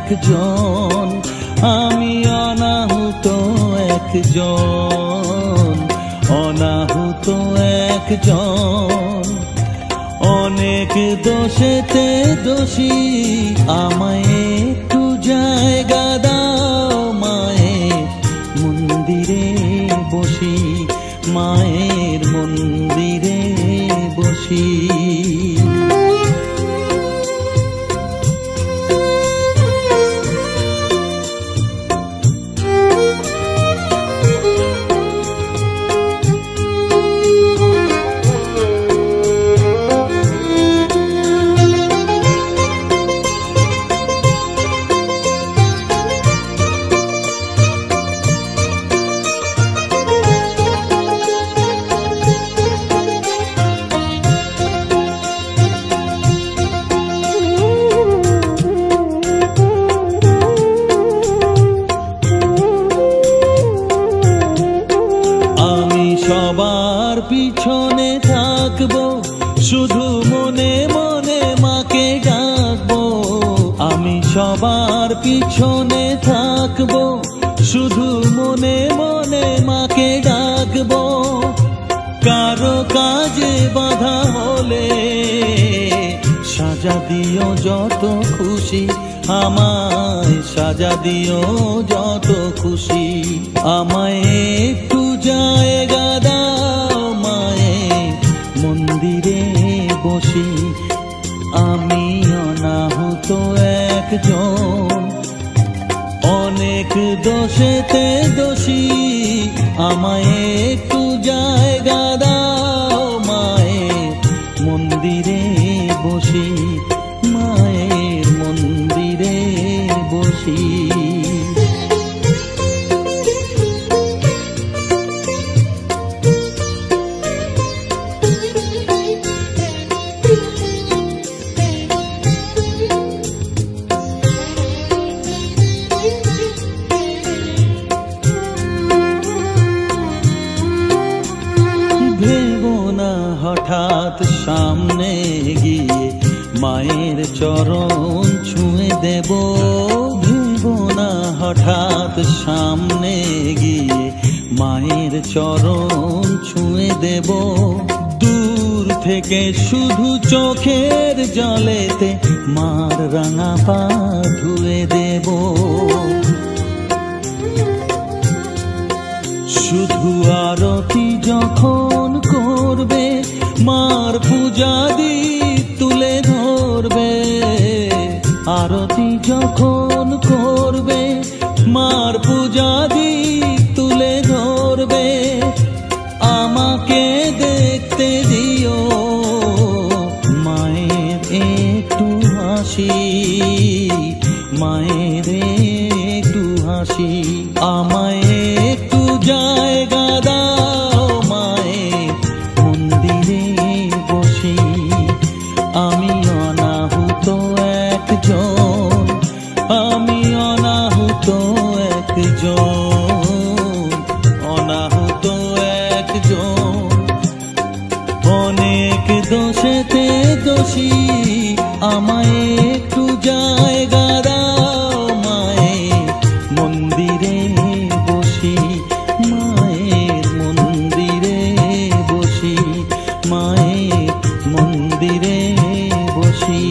একজন, আমি অনাহুত একজন, অনাহুত একজন। অনেক দোষেতে দোষী, আমায় একটু জায়গা দাও মায়ের মন্দিরে বসি, মায়ের মন্দিরে বসি। সবার পিছনে থাকবো, শুধু মনে মনে মাকে ডাকবো। আমি সবার পিছনে থাকবো, শুধু মনে মনে মাকে ডাকবো। কারো কাজে বাধা হলে সাজা দিও যত খুশি, আমায় সাজা দিও যত খুশি। আমায় একটু জায়গা দাও মায়ের মন্দিরে বসি, আমি অনাহুত একজন, অনেক দোষেতে দোষী। আমায় একটু জায়গা দাও মায়ের মন্দিরে বসি, মায়ের মন্দিরে বসি। হঠাৎ সামনে গিয়ে মায়ের চরণ ছুঁয়ে দেব, ভেবো না হঠাৎ সামনে গিয়ে মায়ের চরণ ছুঁয়ে দেব। দূর থেকে শুধু চোখের জলেতে মার রাঙা পা ধুয়ে দেব। শুধু আরতি যখন করবে, মার পূজাদি তুলে ধরবে। আরতি যখন করবে, মার পূজাদি তুলে ধরবে। আমাকে দেখতে দিও মায়ের একটু হাসি, মায়ের একটু হাসি। আমায় একটু জায়গা দাও মায়ের মন্দিরে বসি, আমি অনাহুত একজন, আমি অনাহুত একজন, অনাহুত একজন। অনেক দোষেতে দোষী, আমায় একটু জায়গা দাও মায়ের মন্দিরে বসি, মায়ের মন্দিরে বসি, মায়ের মন্দিরে বসি।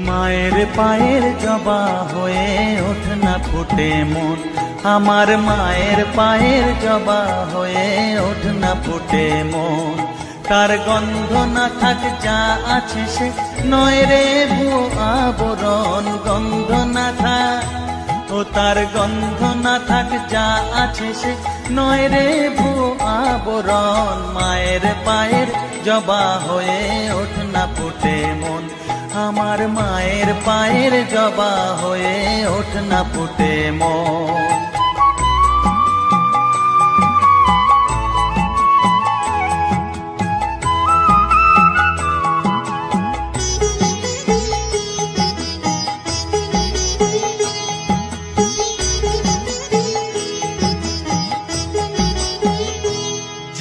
মায়ের পায়ের জবা হয়ে ওঠ না ফুটে মন, আমার মায়ের পায়ের জবা হয়ে ওঠ না ফুটে মন। তার গন্ধ না থাক যা আছে সে নয় রে ভুয়ো আবরণ, গন্ধ না থাক ও তার গন্ধ না থাক যা আছে সে নয় রে ভুয়ো আবরণ। মায়ের পায়ের জবা হয়ে ওঠ না ফুটে মন, আমার মায়ের পায়ের জবা হয়ে ওঠ না ফুটে মন।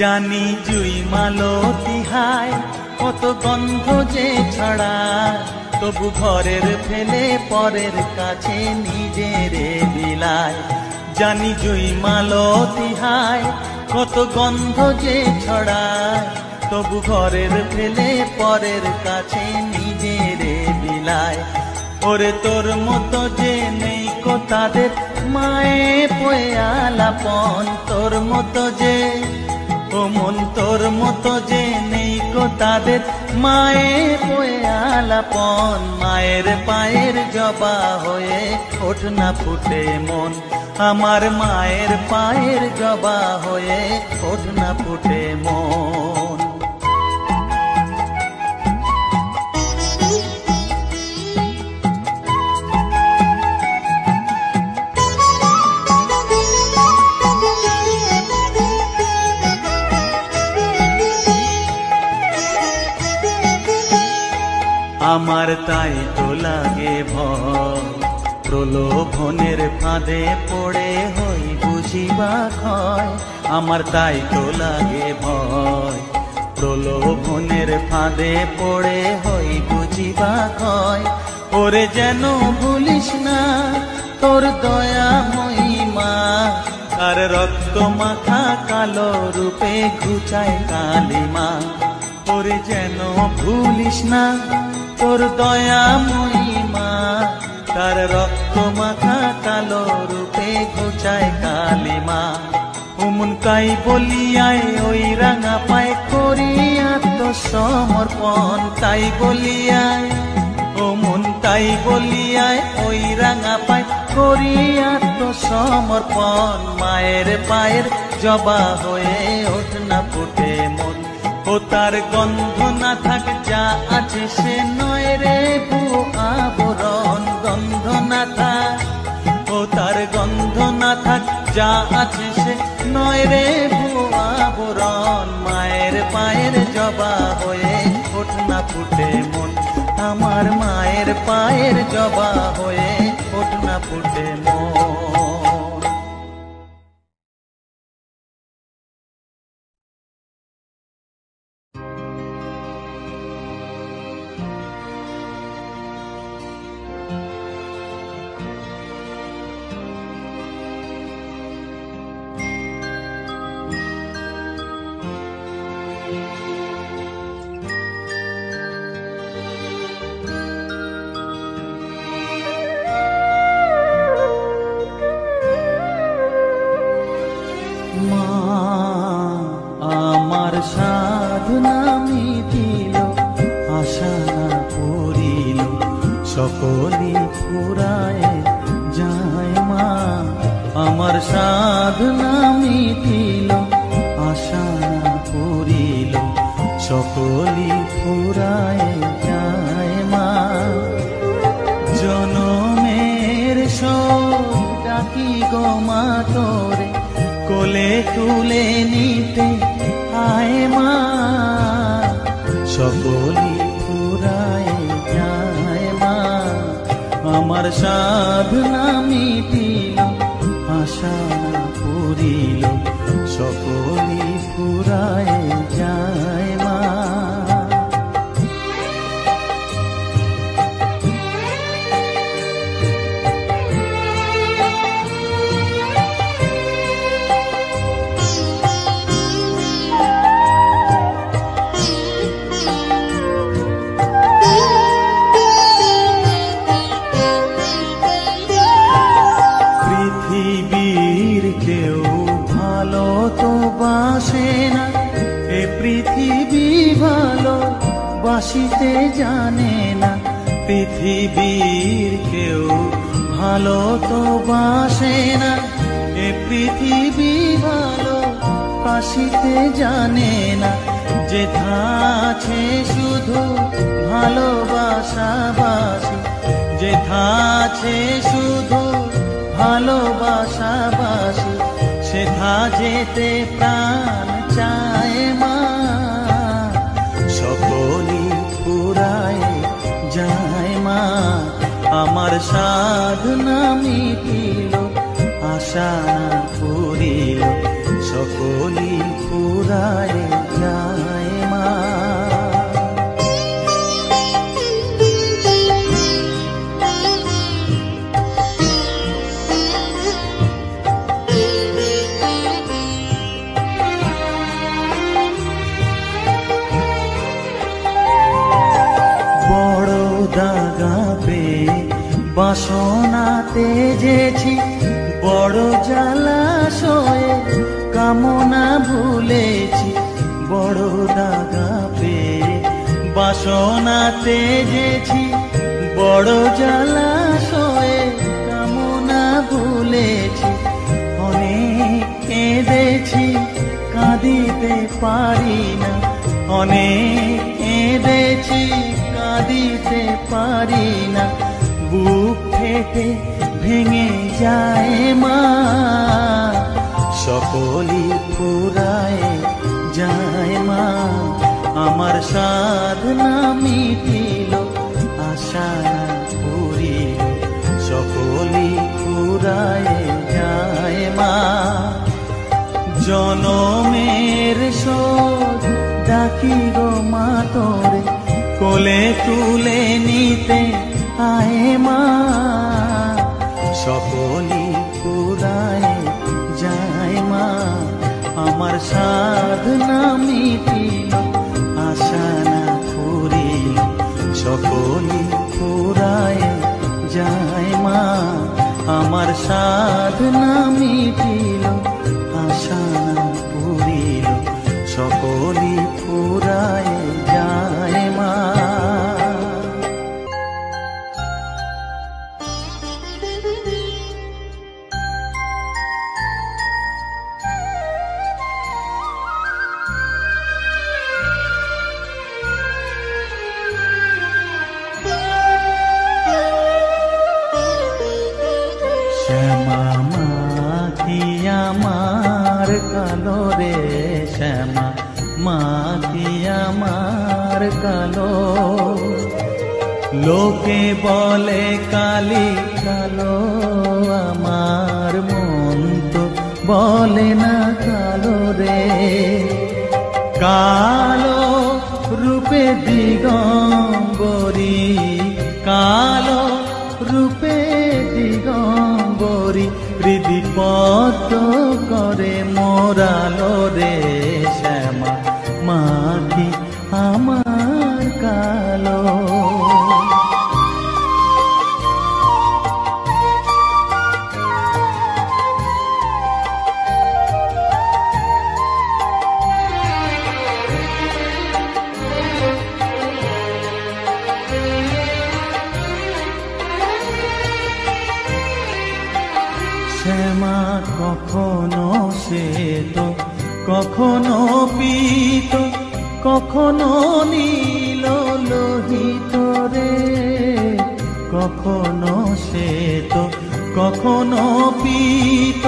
জানি জুই মালতী হায় কত গন্ধ যে ছড়ায়, তবু ঘরের ফেলে পরের কাছে নিজেরে বিলায়। জানি জুই মালতী হায় কত গন্ধ যে ছড়ায়, তবু ঘরের ফেলে পরের কাছে নিজেরে বিলায়। ওরে তোর মতো যে নেই কো তাদের মায়ে পয়ালাপন, তোর মতো যে ও মন তোর মতো যে নেই কো তাদের মায়ে পয়ালাপন। মায়ের পায়ের জবা হয়ে ওঠ না ফুটে মন, আমার মায়ের পায়ের জবা হয়ে ওঠ না ফুটে মন। আমার তাই তো লাগে ভয়, প্রলোভনের ফাঁদে পড়ে হই বুঝিবা ক্ষয়। আমার তাই তো লাগে ভয়, প্রলোভনের ফাঁদে পড়ে হই বুঝিবা ক্ষয়। ওরে যেন ভুলিস না তোর দয়া মহিমা, তার রক্ত মাখা কালো রূপে ঘুচায় কালিমা। ওরে যেন ভুলিস না তোর দয়া মহিমা, তার রক্ত মাখা কালো রূপে ঘুচায় কালিমা। উমন কাই বলিয়ায় ওই রাঙা পায় করি আত্মসমর্পণ, তাই বলিয়ায় ও মন তাই বলিয়ায় ওই রাঙা পায় করি আত্মসমর্পণ। মায়ের পায়ের জবা হয়ে ওঠ না ফুটে মন, ও তার গন্ধ না থাক যা আছে সে নয় রে ভুয়ো আবরণ। গন্ধ না থাক ও তার গন্ধ না থাক যা আছে সে নয় রে ভুয়ো আবরণ। মায়ের পায়ের জবা হয়ে ওঠ না ফুটে মন, আমার মায়ের পায়ের জবা হয়ে ওঠ না ফুটে মন। সাধনা মিটিল আশা পড়িল সকলি ফুরায় যায় মা। আমার সাধনা মিটিল আশা পড়িল সকলি ফুরায় যায় মা। জনমের শোক ডাকি গো মা তোরে কোলে তুলে নিতে আয় মা। সকলি ফুরায় যায় মা। আমার সাধনা মিটিল আশা পড়িল সকলি ফুরায় যায় মা। পৃথিবীর কেউ ভালো তো বাসে না, এ পৃথিবী ভালো বাসিতে জানে না। পৃথিবীর কেউ ভালো তো বাসে না, এ পৃথিবী ভালো বাসিতে জানে না। যেথা আছে শুধু ভালোবাসাবাসি, যেথা আছে শুধু ভালোবাসাবাসি, সেথা যেতে প্রাণ চায় মা। সকলি ফুরায় যায় মা। আমার সাধনা মিটিল আশা পড়িল সকলি ফুরায় যায় মা। বড় দাগা পেয়ে বাসনা তেজেছি, বড় জলাশয়ে কামনা ভুলেছি। বড় দাগা পেয়ে বাসনা তেজেছি, বড় জলাশয়ে কামনা ভুলেছি। অনেক কেঁদেছি কাঁদিতে পারি না, অনেক কেঁদেছি কাঁদিতে পারি না। বুক ফেটে ভেঙে যায় মা, সকলি ফুরায় যায় মা। আমার সাধনা মিটিল, আশা না পুরিল, সকলি ফুরায় যায় মা। জনমের শোধ ডাকি গো মা তোরে, কোলে তুলে নিতে আয় মা। সকলি ফুরায় যায় মা, আমার সাধনা মিটিল, আশা না পুরিল, সকলি ফুরায় যায় মা। আমার সাধনা মিটিল, আশা না পুরিল, সকলি ফুরায় যায় মা। শ্যামা মা কি আমার কালো রে, শ্যামা মা কি আমার কালো। লোকে বলে কালি কালো, আমার মন তো বলে না কালো রে। কালো রূপে দিগম্বরী, কালো রূপে দিগম্বরী, হৃদিপদ্ম করে মোরালো রে। শ্যামা মা কি আমার কালো। শ্যামা কখনো শ্বেত, কখনো পীত, কখনো নীল লোহিত রে। কখনো শ্বেত, কখনো পীত,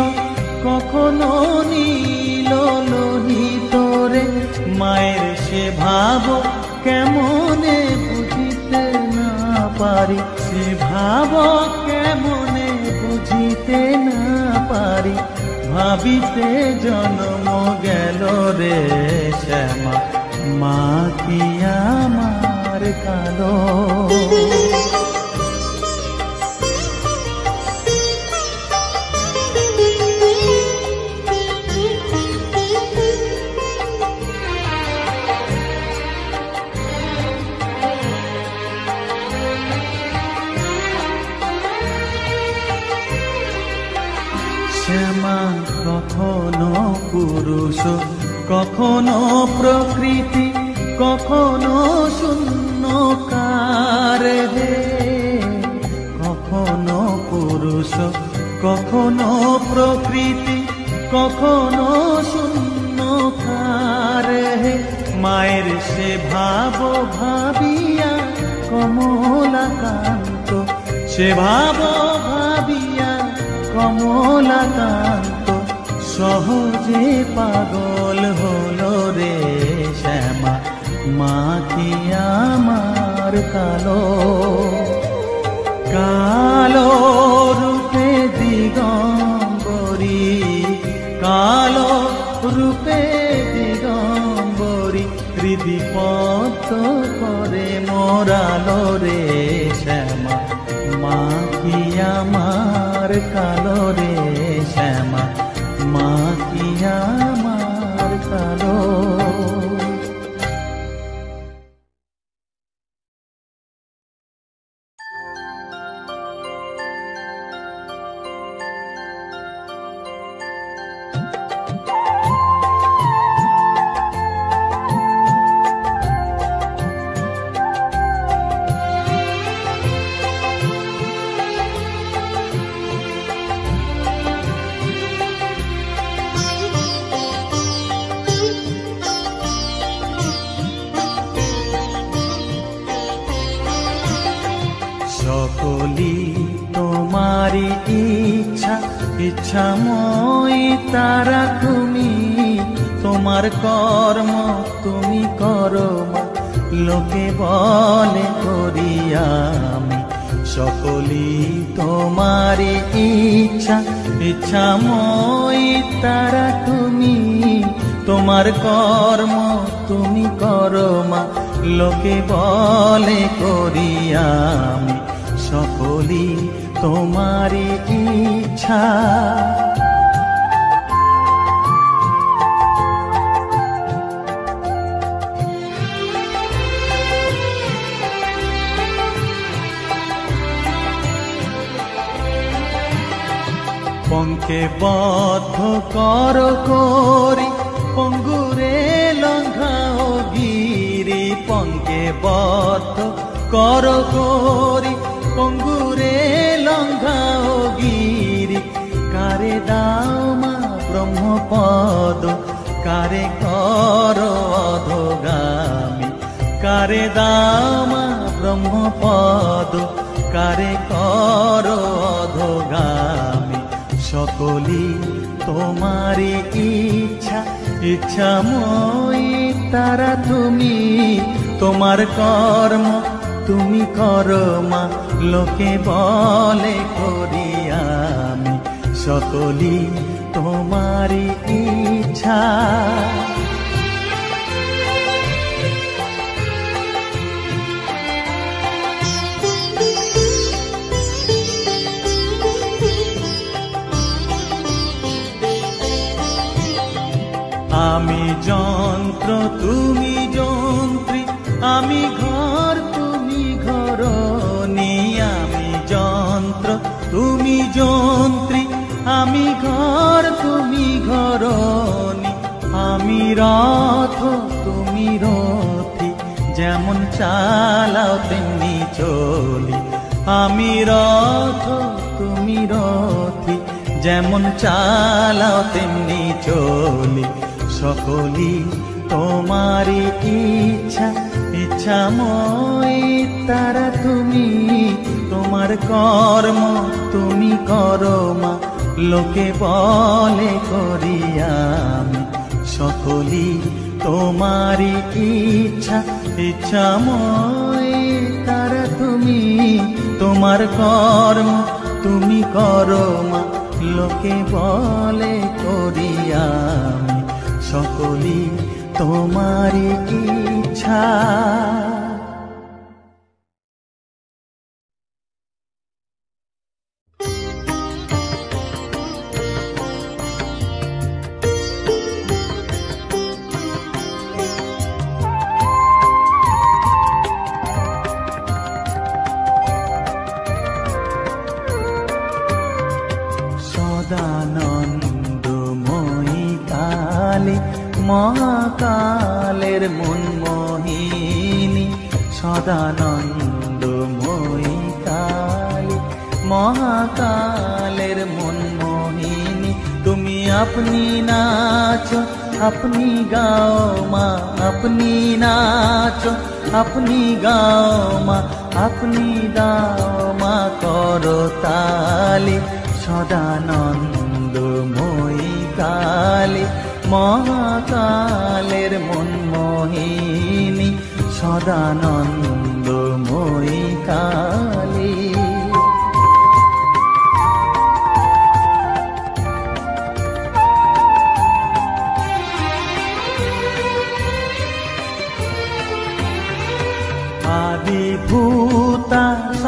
কখনো নীল লোহিত রে। মায়ের সে ভাব কেমনে বুঝিতে না পারি, সে ভাব কেমনে বুঝিতে না পারি। ভাবিতে জন্ম গেল রে, শ্যামা মা কি আমার কালো। শ্যামা কখনো পুরুষ, কখনো প্রকৃতি, কখনো শূন্যকার হে। কখনো পুরুষ, কখনো প্রকৃতি, কখনো শূন্যকার হে। মায়ের সে ভাব ভাবিয়া কমলাকান্ত, সে ভাব ভাবিয়া কমলাকান্ত, সহজে পাগল হলো রে। শ্যামা মা কি আমার কালো। কালো রূপে দিগম্বরী, কালো রূপে দিগম্বরী হৃদি পদ্ম করে মোরালো রে শ্যামা মা কি আমার কালো রে শ্যামা মা কি আমার কালো। সকলি তোমারি ইচ্ছা ইচ্ছাময়ী তারা তুমি তোমার কর্ম তুমি করো মা লোকে বলে করি আমি সকলি তোমারি ইচ্ছা ইচ্ছাময়ী তারা তুমি তোমার কর্ম তুমি করো মা লোকে বলে করি আমি সকলি তোমারি ইচ্ছা। পঙ্কে বদ্ধ কর করি পঙ্গুরে লঙ্ঘাও গিরি পঙ্কে বদ্ধ কর করি পঙ্গুরে লঙ্ঘাও গিরি কারে দাও মা ব্রহ্মপদ কারে কর অধোগামী কারে দাও মা ব্রহ্মপদ কারে কর অধোগামী সকলি তোমারি ইচ্ছা ইচ্ছাময়ী তারা তুমি তোমার কর্ম তুমি করো মা লোকে বলে করি আমি সকলি তোমারি ইচ্ছা। আমি যন্ত্র তুমি যন্ত্রী আমি ঘর তুমি ঘরণী আমি যন্ত্র তুমি যন্ত্রী আমি ঘর তুমি ঘরণী আমি রথ তুমি রথী যেমন চালাও তেমনি চলি আমি রথ তুমি রথী যেমন চালাও তেমনি চলি সকলি তোমারি ইচ্ছা ইচ্ছাময়ী তারা তুমি তোমার কর্ম তুমি করো মা লোকে বলে করি আমি সকলি তোমারি ইচ্ছা ইচ্ছাময়ী তারা তুমি তোমার কর্ম তুমি করো মা লোকে বলে করি আমি সকলি তোমারি ইচ্ছা। সদানন্দময়ী কালী মহাকালের মনমোহিনী সদানন্দময়ী কালী মহাকালের মনমোহিনী তুমি আপনি নাচো আপনি গাও মা আপনি নাচো আপনি গাও মা আপনি দাও মা করো তালি সদানন্দময়ী কালী মহাকালের মনমোহিনী সদানন্দময়ী কালী।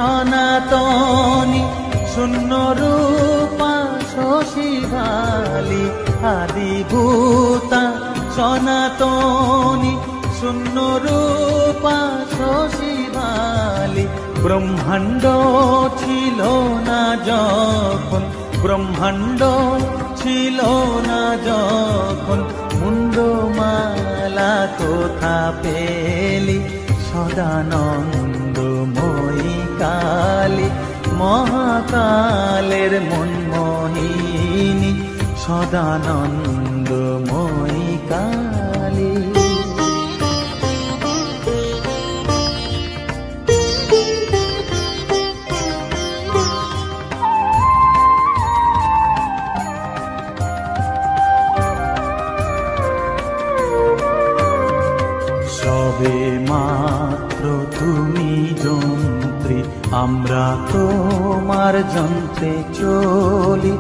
সনাতনী শূন্য রূপা শশী বালি আদিভূতা সনাতনী শূন্য রূপা শশী বালি ব্রহ্মাণ্ড ছিল না যখন ব্রহ্মাণ্ড ছিল না যখন মুন্ডমালা কোথা পেলি সদানন্দময়ী কালী মহাকালের মনমোহিনী সদানন্দময়ী কালী। সবে মাত্র তুমি যন্ত্রী আমরা তোমার যন্ত্রে চলি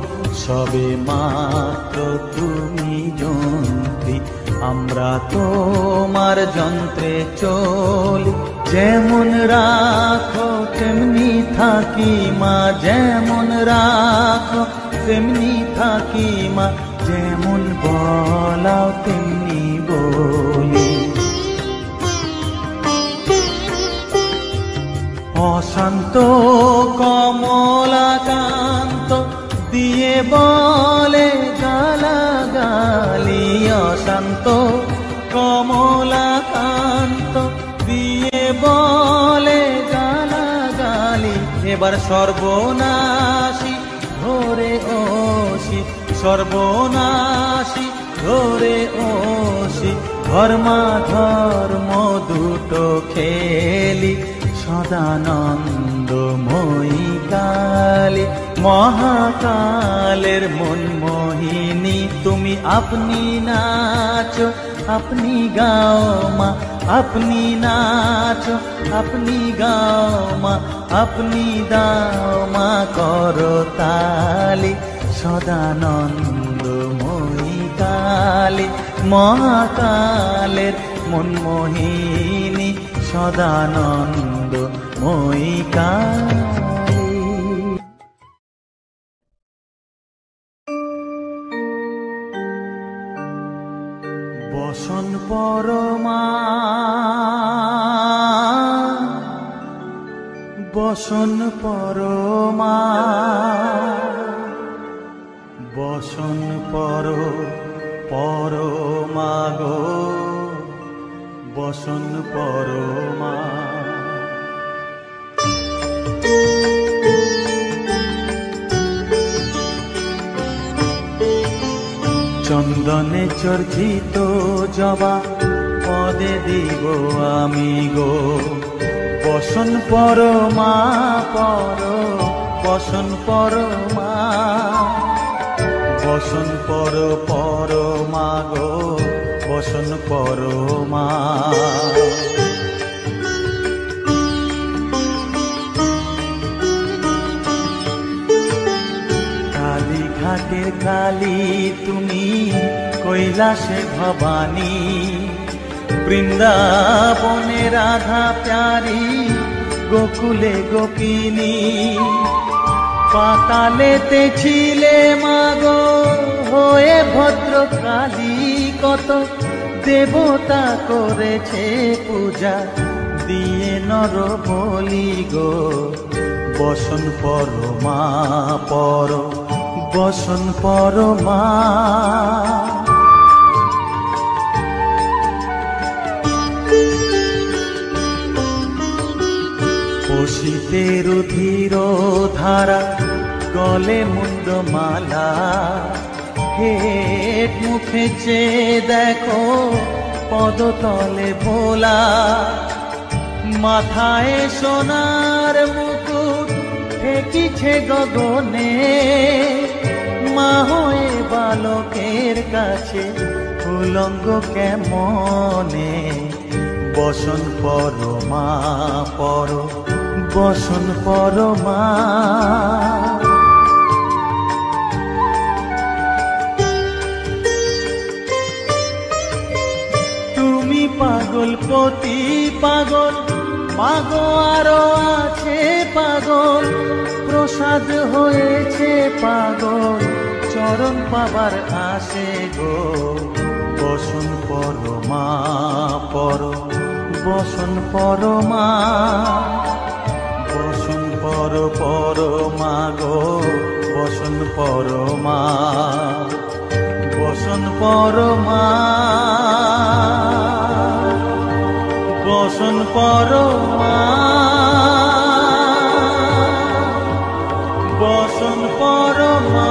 সবে মাত্র তুমি যন্ত্রী আমরা তোমার যন্ত্রে চলি যেমন রাখো তেমনি থাকি মা যেমন রাখো তেমনি থাকি মা যেমন বলাও তেমনি বলি অশান্ত কমলাকান্ত দিয়ে বলে গালাগালি অশান্ত কমলাকান্ত দিয়ে বলে গালাগালি এবার সর্বনাশী ধরে ওসি সর্বনাশী ধরে ওসি ধর্মাধর্ম দুটো খেলি সদানন্দময়ী কালী মহাকালের মনমোহিনী তুমি আপনি নাচো আপনি গাও মা আপনি নাচো আপনি গাও মা আপনি দাও মা করো তালি সদানন্দময়ী কালী মহাকালের মনমোহিনী সদানন্দময়ী কালী। বসন পরমা বসন পরমা বসন পরমা গো বসন পরমা চন্দনে চর্চিত জবা পদে দিব আমি গো বসন পরমা বসন পরমা বসন পরমা গো বসন পরমা কালীঘাটের কালী তুমি কৈলাসে ভবানী বৃন্দাবনে রাধা প্যারি গোকুলে গোপিনী পাতালেতে ছিলে মাগো হয়ে ভদ্রকালী কত দেবতা করেছে পূজা দিয়ে নর বলি গো বসন পরমা বসন পরমা পশিতে রুধির ধারা গলে মুন্ডমালা হেট মুখে চেয়ে দেখো পদতলে ভোলা মাথায় সোনার মুকুট ঠেকিছে গগনে মা হয়ে বালকের কাছে উলঙ্গ কেমনে বসন পরমা বসন পরমা তুমি পাগল পতি পাগল মাগো আরো আছে পাগল, প্রসাদ হয়েছে পাগল, চরণ পাবার আসে গো। বসন পরমা পর, বসন পরমা, বসন পর পরমা গো, বসন পরমা, বসন পরমা, বসন পরমা, বসন পরমা।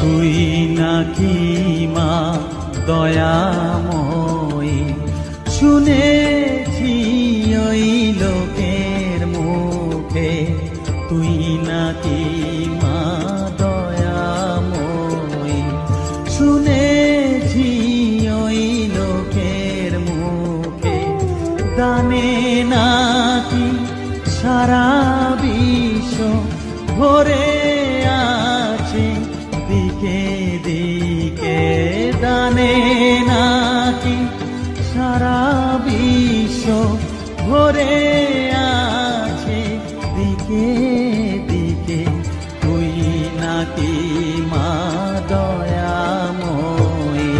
তুই নাকি মা দয়াময়ী, শুনেছি ওই লোকের মুখে, তুই নাকি মা দয়াময়ী, শুনেছি ওই লোকের মুখে, দানে নাকি সারা বিশ্ব ভরে আছে দিকে দিকে, দানে নাকি সারা বিশ্ব ভরে আছে দিকে দিকে, তুই নাকি মা দয়াময়ী।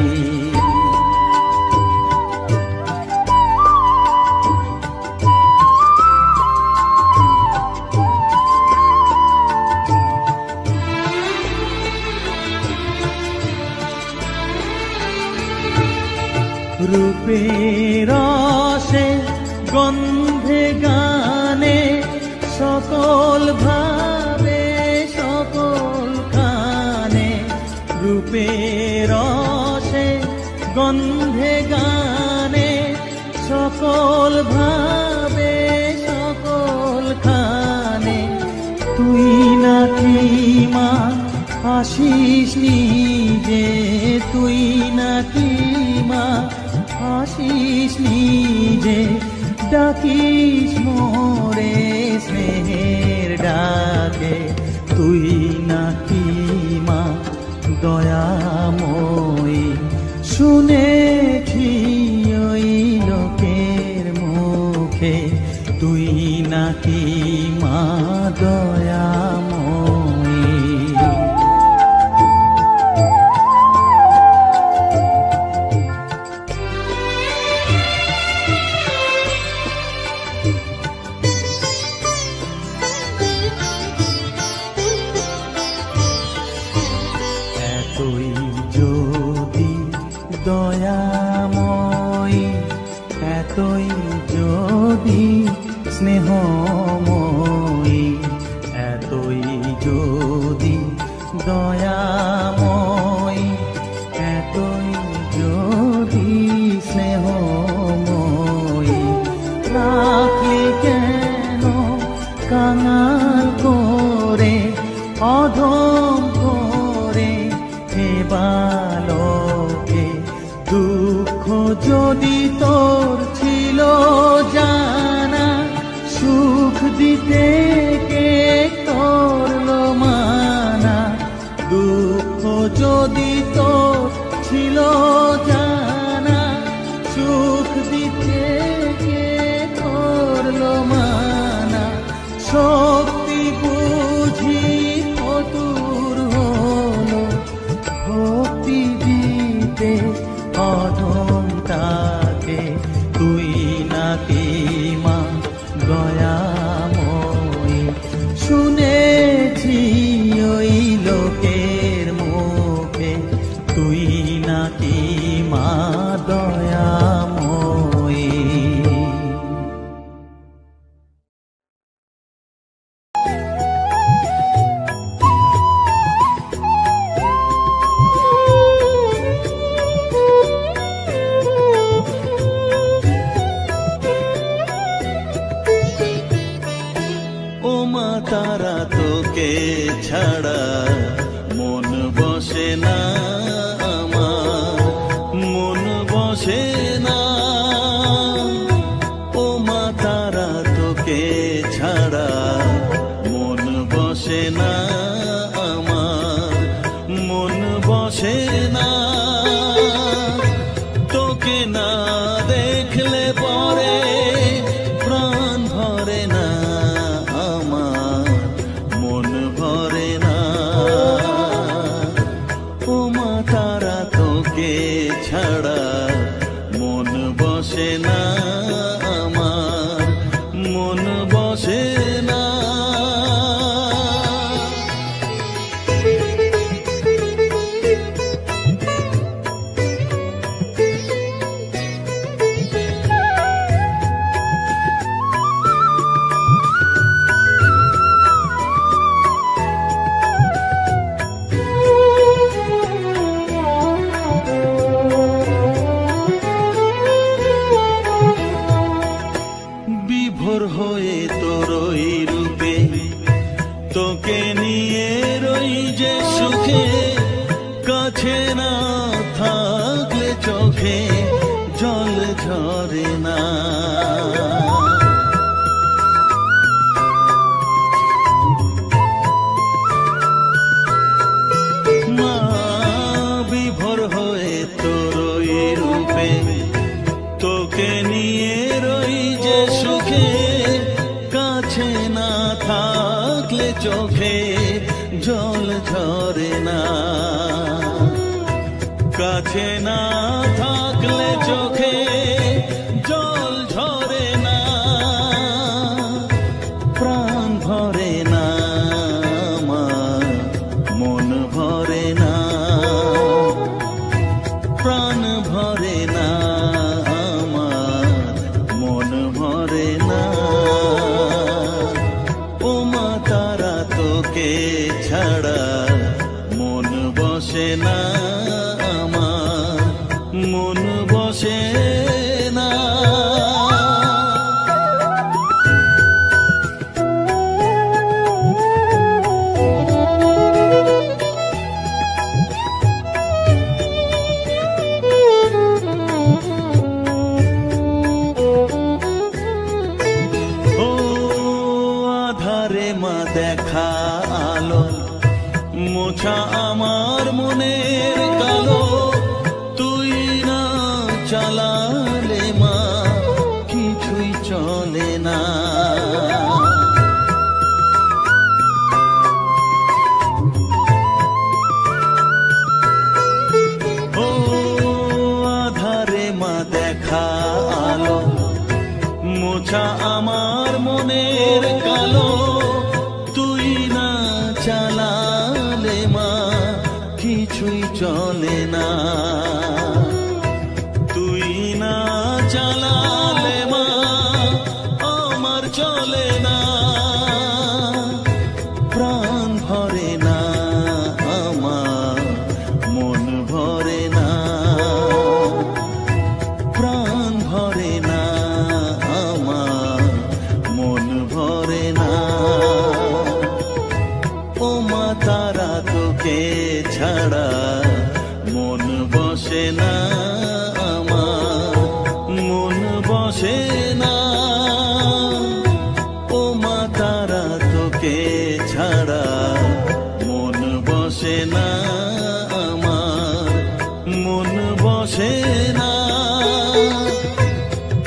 রূপের রসে গন্ধে গানে সকল ভাবে সকল খানে, রূপের রসে গন্ধে গানে সকল ভাবে সকল খানে, তুই নাকি মা আসিস নিজে, তুই নাকি মা আসিস নিজে, ডাকিস মোরে স্নেহের ডাকে, তুই নাকি মা দয়াময়ী, শুনেছি ওই লোকের মুখে, তুই নাকি মা দয়াময়ী। এতই যদি দয়াময়ী, এতই যদি স্নেহময়ী, এতই যদি দয়াময়ী, এতই যদি স্নেহময়ী, রাখলি কেন কাঙাল করে অধম করে হে বালকে, দুঃখ যদি তোর ছিল জানা, সুখ দিতে কে করলো মানা, দুঃখ যদি তোর ছিল জানা, সুখ দিতে কে করলো মানা, শক্তি বুঝি ফতুর হলো ভক্তি দিতে অধম তাকে, তুই নাকি মা দয়াময়ী, শুনেছি ওই লোকের দেখলে পরে প্রাণ ভরে না আমার, মন ভরে না। ও মা তারা তোকে ছাড়া মন বসে না আমার, মন বসে না। বিভোর হয়ে তোর ওই রূপে তোকে নিয়ে রই যে সুখে, কাছে না থাকলে চোখে জল ঝরে না। মা বিভোর হয়ে তোর ওই রূপে তোকে নিয়ে রই যে সুখে, কাছে না থাকলে চোখে জল ঝরে না। কাছে না থাকলে চোখে জল ঝরে না, প্রাণ ভরে না আমার, মন ভরে না, প্রাণ ভরে না আমার, মন ভরে না। ও মা তারা তোকে ছাড়া মন বসে না আমার, মন বসে না। ও আধারে মা দেখা আলো, মোছা আমার মনের কালো, তুই না চালালে মা কিছুই চলে না। ও আধারে মা দেখা আলো, মোছা আমার মনের কালো, তুই না চালালে মা কিছুই চলে না। তুই না চালালে মা আমার চলে না, প্রাণ ভরে না আমার, মন ভরে না, প্রাণ ভরে না আমার, মন ভরে না। ও মা তারা তোকে ছাড়া মন বসে না আমার, মন বসে না। ও মা তারা তোকে ছাড়া মন বসে না আমার, মন বসে না।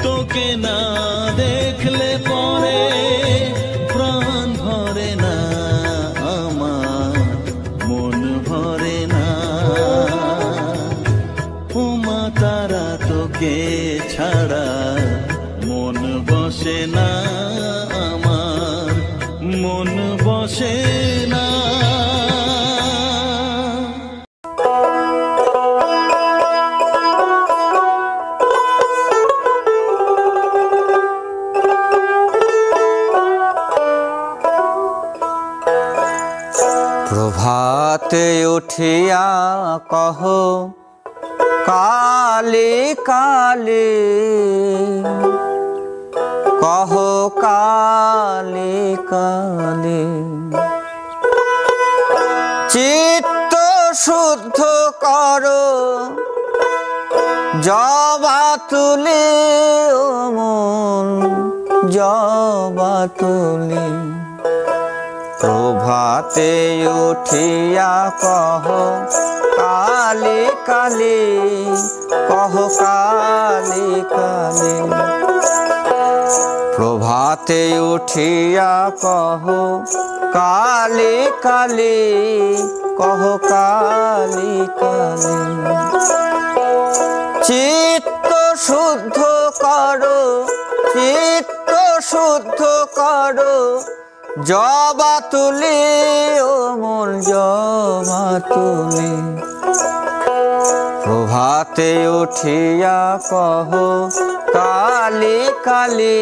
তোকে না দেখলে পরে প্রাণ ভরে না আমার, মন ভরে না। ও মা তারা তোকে ছাড়া মন বসে না আমার, মন বসে না। প্রভাতে উঠিয়া কহ কালে কালে, কহ কালে কালে, চিত্ত শুদ্ধ করো জবা তুলে, ও মন জবা তুলে। প্রভাতে উঠিয়া কহ কালি কালি কহ কালি কালি প্রভাতে উঠিয়া কহ কালি কালি কহ কালি কালি চিত্ত শুদ্ধ করো চিত্ত শুদ্ধ করো জবা তুলি ও মন জবা তুলি প্রভাতে উঠিয়া কহ কালি কালি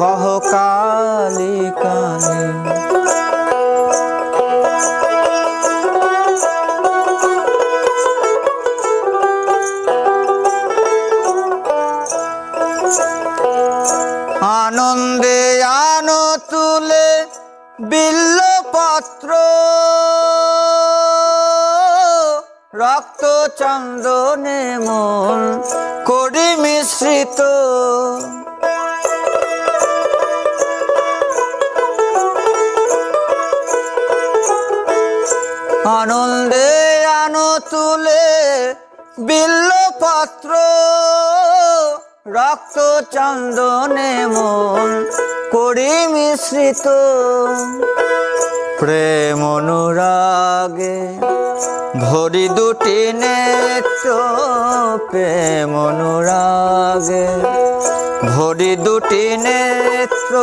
কহ কালি কালি আনন্দে আনো তুলে বিল্লপত্র রক্ত চন্দনে মন করি মিশ্রিত আনন্দে আনো তুলে বিল্লপত্র রক্ত চন্দনে মন করি মিশ্রিত প্রেম অনুরাগে ভরি দুটি নেত্র প্রেম অনুরাগে ভরি দুটি নেত্র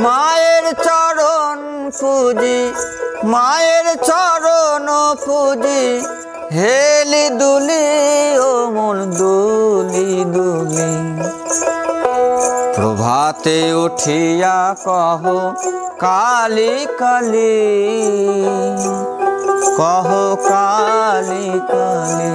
মায়ের চরণ পুজি মায়ের চরণ পুজি হেলি দুলি ও মন দুলি দুলি প্রভাতে উঠিয়া কহ কালি কালি কহ কালি কালি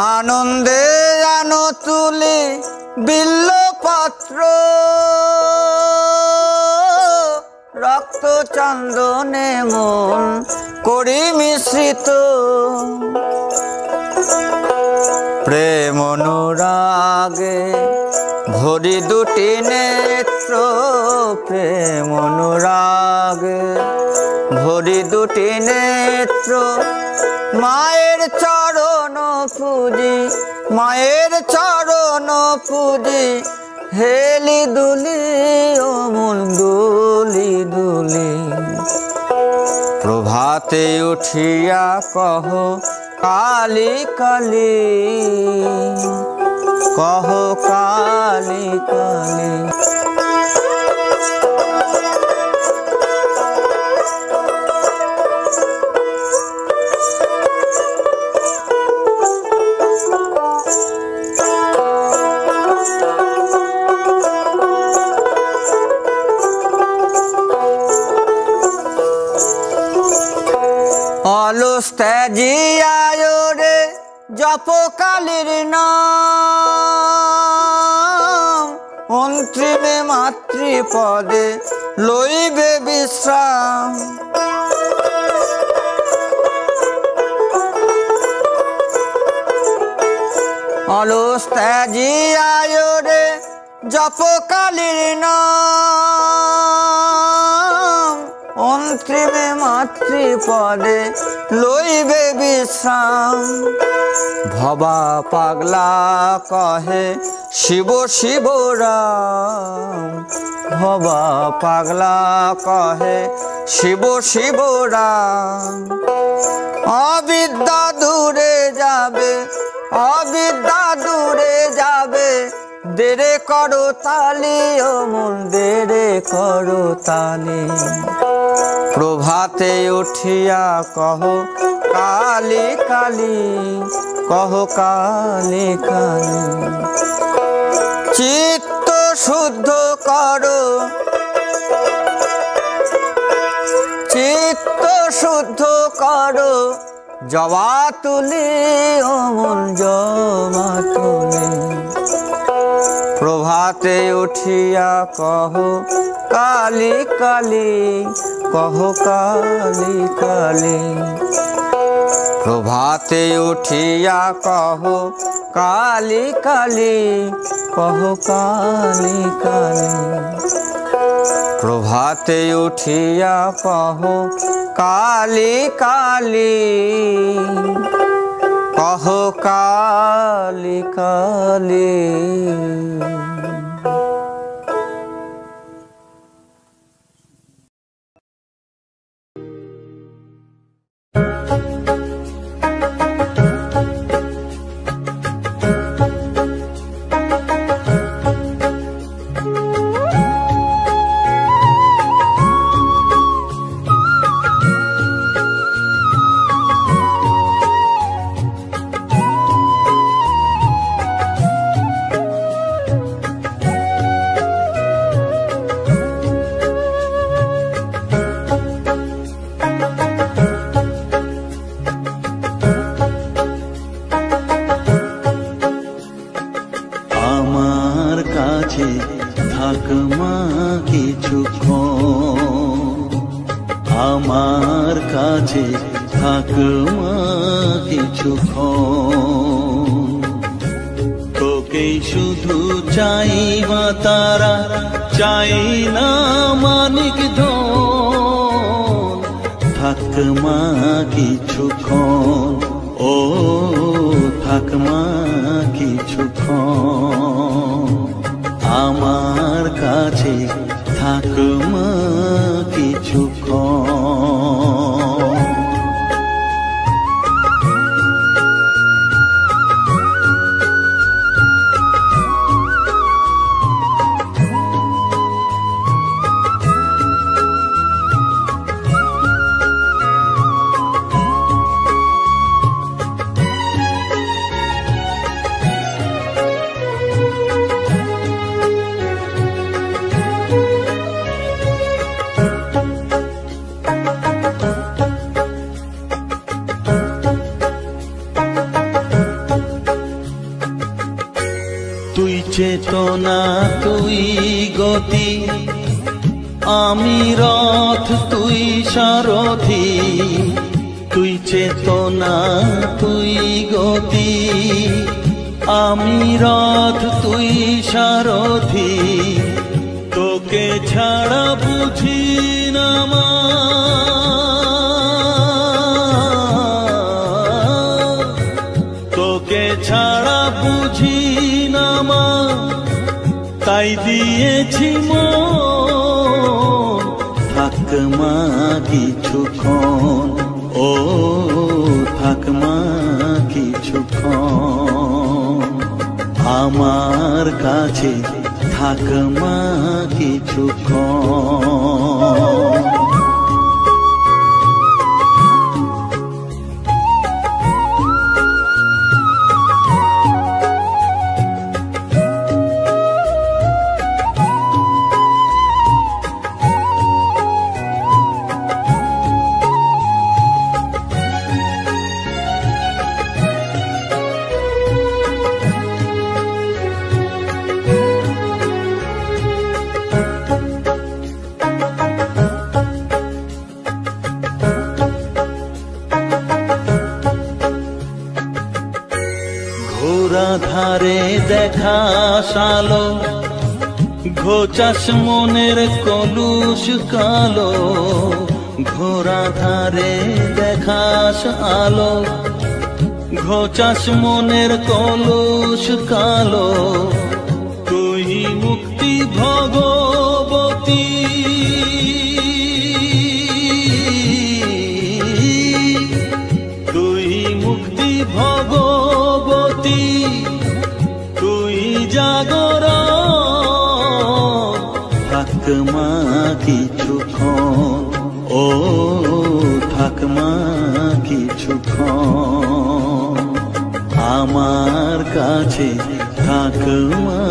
আনন্দে আনো তুলি বিল্লপত্র রক্ত চন্দনে মন করি মিশ্রিত প্রেম অনুরাগে ভরি দুটি নেত্র প্রেম অনুরাগে ভরি দুটি নেত্র মায়ের চরণ পুজি মায়ের চরণ পুজি হেলি দুলি ও মন দুলি দুলি প্রভাতে উঠিয়া কহ কালি কালি কহ কালি কালি অলস ত্যাজিয়ায় রে জপ কালীর নাম অন্তিমে মাতৃপদে লইবে বিশ্রাম অলস ত্যাজিয়ায় রে জপ কালীর নাম অন্তিমে মাতৃপদে লইবে বিশ্রাম ভবা পাগলা কহে শিব শিব রাম ভবা পাগলা কহে শিব শিব রাম অবিদ্যা দূরে যাবে অবিদ্যা দূরে যাবে দেরে করো তালি ও মন দেরে করো তালি প্রভাতে উঠিয়া কহ কালি কালি কহ কালি কালি চিত্ত শুদ্ধ করো চিত্ত শুদ্ধ করো জবা তুলি অমন জবা তুলি প্রভাতে উঠিয়া কহ কালী কালী কহ কালী কালী প্রভাতে উঠিয়া কহ কালী কালী কহ কালী কালী প্রভাতে উঠিয়া কহ কালী কালী কহ কালী কালী। আমার কাছে থাক মা কিছুক্ষণ, তোকেই শুধু চাই মা তারা, চাই না মানিক ধন। থাক মা কিছুক্ষণ, ও থাক মা কিছুক্ষণ, আমার কাছে থাক মা কিছুক্ষণ। তুই চেতনা তুই গতি, আমি রথ তুই সারথি। তুই চেতনা তুই গতি, আমি রথ তুই সারথি। তোকে ছাড়া বুঝি না মা, তোকে ছাড়া বুঝি না মা, তাই দিয়েছি মন। থাক মা কিছুক্ষণ, ও থাক মা কিছুক্ষণ, আমার কাছে থাক মা কিছুক্ষণ। ঘোরা ধারে দেখা সালো, ঘোচাস মনের কলুষ কালো। ঘোরা ধারে দেখাস আলো, ঘোচাস মনের কলুষ কালো। তুই মুক্তি ভগবতী, তুই মুক্তি ভগবতী, তুই জাগরণ। থাক মা কিছুক্ষণ, ও থাক মা কিছুক্ষণ, আমার কাছে থাক মা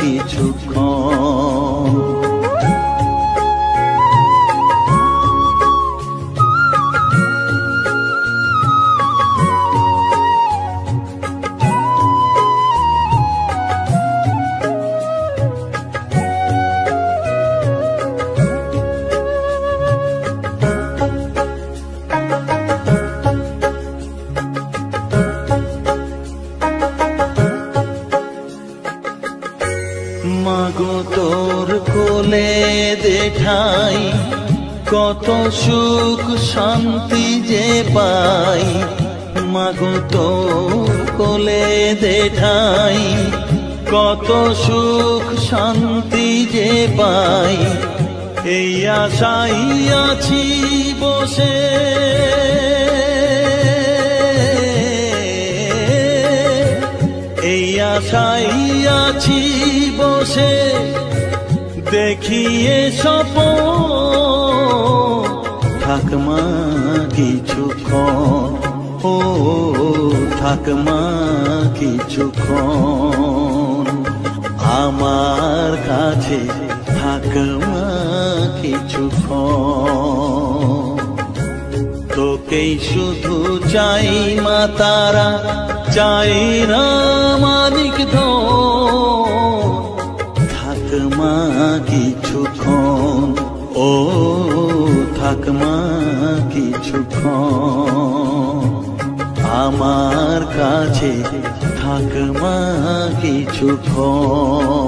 কিছুক্ষণ। মাগো তোর কোলে দেখাই কত সুখ শান্তি যে পাই, মাগো তোর কোলে দেখাই কত সুখ শান্তি যে পাই। এই আশাই আছি বসে, এই আশাই আছি বসে, দেখিয়ে স্বপন থাকমা কিছুক্ষণ, ও থাকমা কিছুক্ষণ আমার কাছে, থাকমা কিছুক্ষণ। তোকেই শুধু চাই মা তারা, চাই না মানিক ধন, থাকমা কিছুক্ষণ, ও থাকমা কিছুক্ষণ আমার কাছে, থাকমা কিছুক্ষণ।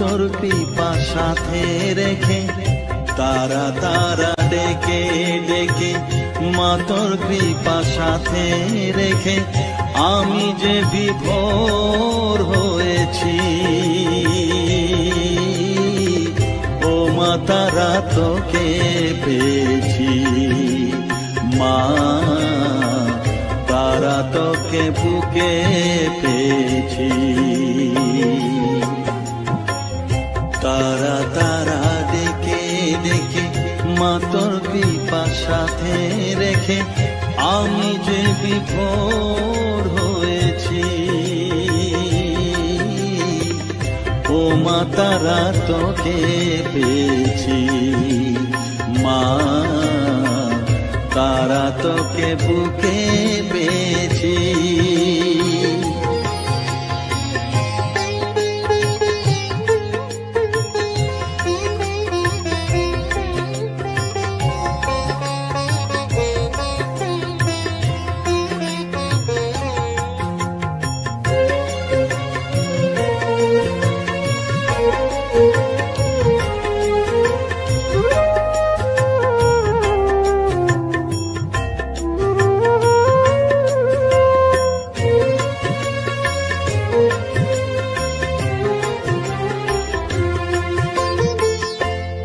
তোর কৃপা সাথে রেখে, তারা তারা ডেকে ডেকে মা তোর কৃপা সাথে রেখে আমি যে বিভোর হয়েছি। ও মা তারা তোকে পেয়েছি, মা তারা তোকে বুকে পেয়েছি। তারা তারা ডেকে ডেকে মা তোর কৃপা সাথে রেখে আমি যে বিভোর হয়েছি। ও মা তারা তোকে পেয়েছি, মা তারা তোকে বুকে পেয়েছি।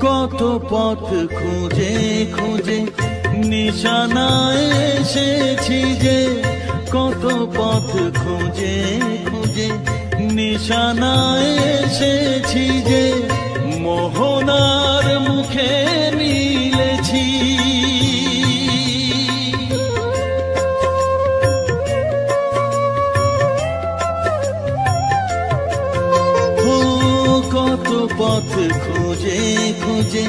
কত পথ খুঁজে খুঁজে নিশানায় এসেছি যে, কত পথ খুঁজে খুঁজে নিশানায় এসেছি যে, মোহনার মুখে মিলেছি। কত পথ খুঁজে খুঁজে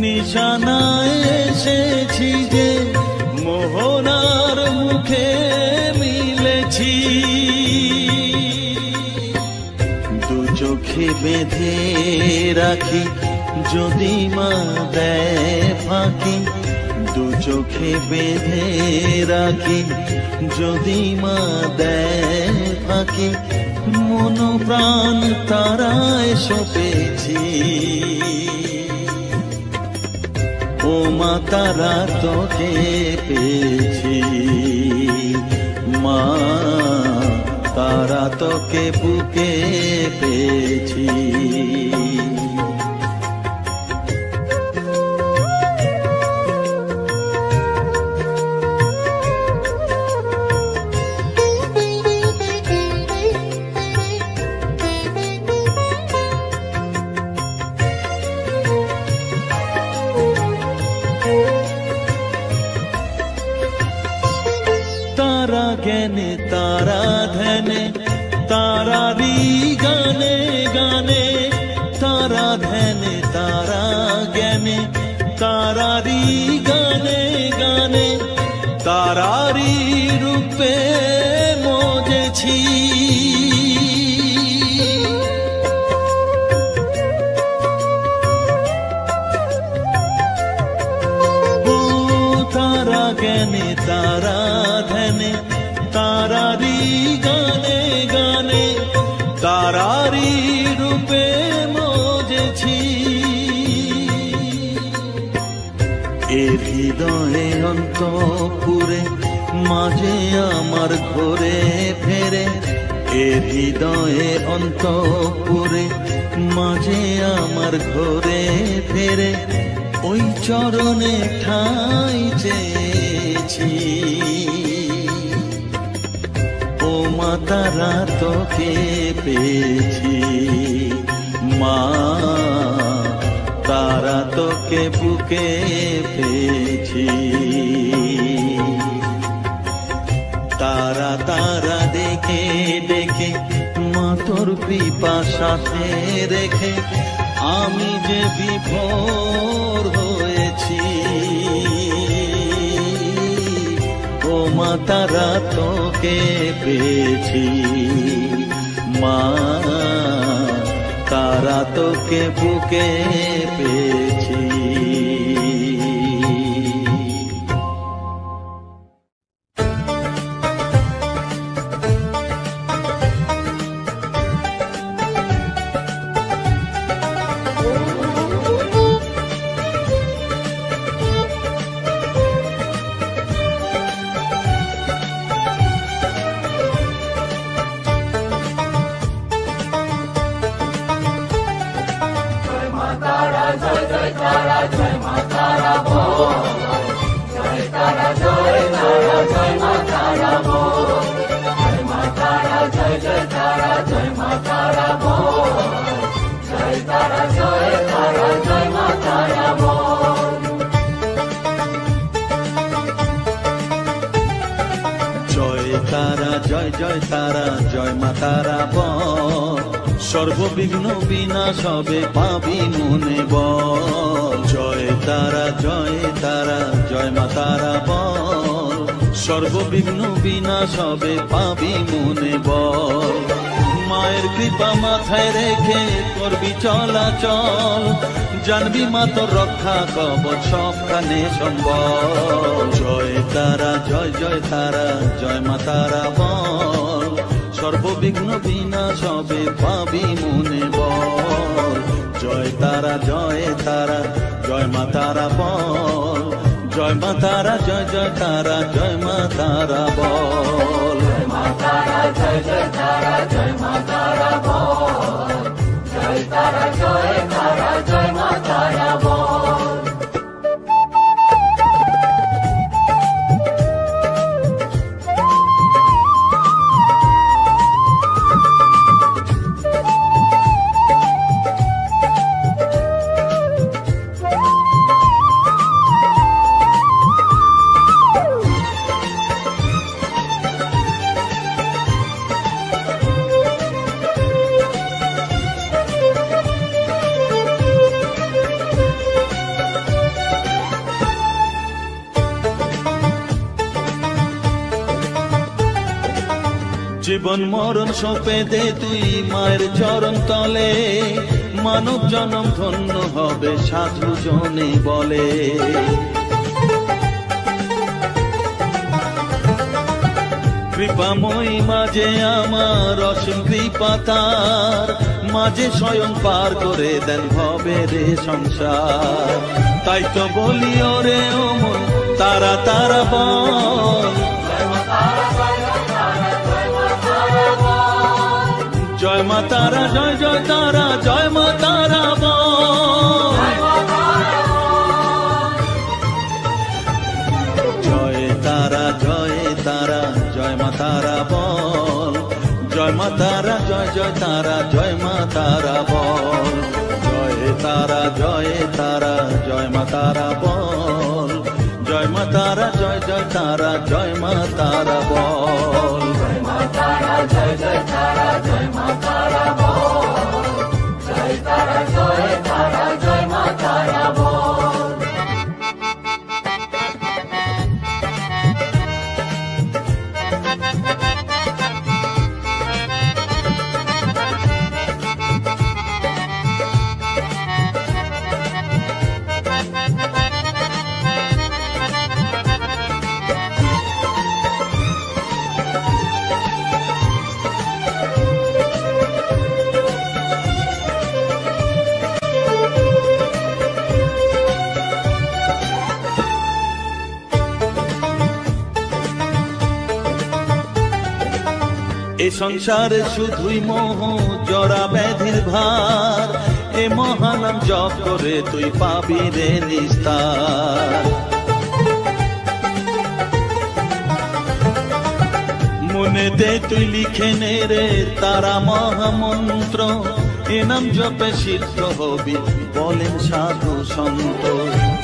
নিশানায় এসেছি যে, মোহনার মুখে মিলেছি। দু চোখে বেঁধে রাখি যদি মা দেয় ফাঁকি, দু চোখে বেঁধে রাখি যদি মা দেয় ফাঁকি, মন প্রাণ তারায় সপেছি। ও মা তারা তোকে পেয়েছি, মা তারা তোকে বুকে পেয়েছি। তারা জ্ঞানে তারা ধ্যানে তারারি তারারি গানে গানে তারারি রূপে মজেছি তারা জ্ঞানে তারা ধ্যানে তারারি গানে গানে তারারি রূপে মজেছি এর হৃদয়ে অন্তপুরে মাঝে আমার ঘরে ফেরে এর হৃদয়ে অন্তপুরে মাঝে আমার ঘরে ফেরে ওই চরণে ঠাঁই চেয়েছি ও মা তারা তোকে পেয়েছি মা তারা তোকে বুকে পেয়েছি তারা তারা দেখে দেখে মা তোর কৃপা সাথে রেখে আমি যে বিভোর হয়েছি ও মা তারা তোকে পেয়েছি মা তারা তোকে বুকে পেয়েছি জয় তারা জয় মা তারা বল সর্ববিঘ্ন বিনাশ হবে পাবি মনে বল জয় তারা জয় মা তারা বল সর্ববিঘ্ন বিনাশ হবে পাবি মনে বল মায়ের কৃপা মাথায় রেখে করবি চলাচল জানবি মা তোর রক্ষা কবচ সবখানে সম্বল জয় তারা জয় মা তারা বল সর্ববিঘ্ন বিনাশ হবে পাবি মনে বল জয় তারা জয় মা তারা বল জয় মা তারা জয় তারা জয় মা তারা বল জয় মা তারা জয় মা তারা বল জয় তারা জয় মা তারা বল জীবন মরণ সঁপে দে তুই মায়ের চরণ তলে মানব জনম ধন্য হবে সাধু জনে বলে কৃপাময়ী মাঝে আমার অসীম কৃপা তার মাঝে স্বয়ং পার করে দেন ভবের সংসার তাই তো বলি ওরে ও মন তারা তারা বল জয় মা তারা জয় তারা জয় মা তারা বল জয় তারা জয় মা তারা বল জয় মা তারা জয় তারা জয় মা তারা বল জয় তারা জয় মা তারা বল জয় মা তারা জয় তারা জয় মা তারা বল জয় মা তারা জয় তারা জয় মা তারা বল জয় তারা জয় মা তারা বল এই সংসারে শুধুই মোহ জরা ব্যাধির ভার, এ মহানাম জপ করে তুই পাবি রে নিস্তার। মনেতে তুই লিখে নে রে তারা মহামন্ত্র, এ নাম জপে সিদ্ধ হবি বলেন সাধু সন্ত।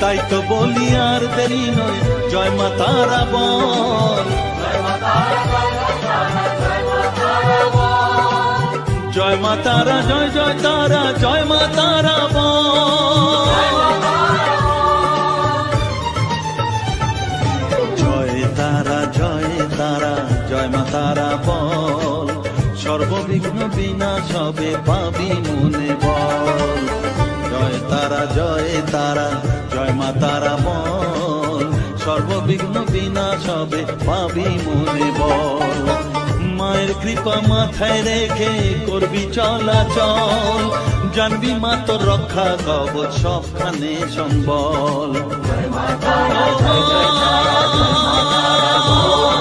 তাই তো বলি আর দেরি নয়, জয় মা তারা বল, জয় মা তারা, জয় জয় তারা, জয় মা তারা বল, জয় তারা, জয় তারা, জয় মা তারা বল, সর্ববিঘ্ন বিনাশ হবে পাবি মনে বল। জয় তারা, জয় তারা, জয় মা তারা বল, সর্ববিঘ্ন বিনাশ হবে পাবি মনে বল। মায়ের কৃপা মাথায় রেখে করবি চলাচল, জানবি মা তোর রক্ষা কবচ সবখানে সম্বল। জয় মা তারা, জয় জয় তারা, জয় মা তারা বল।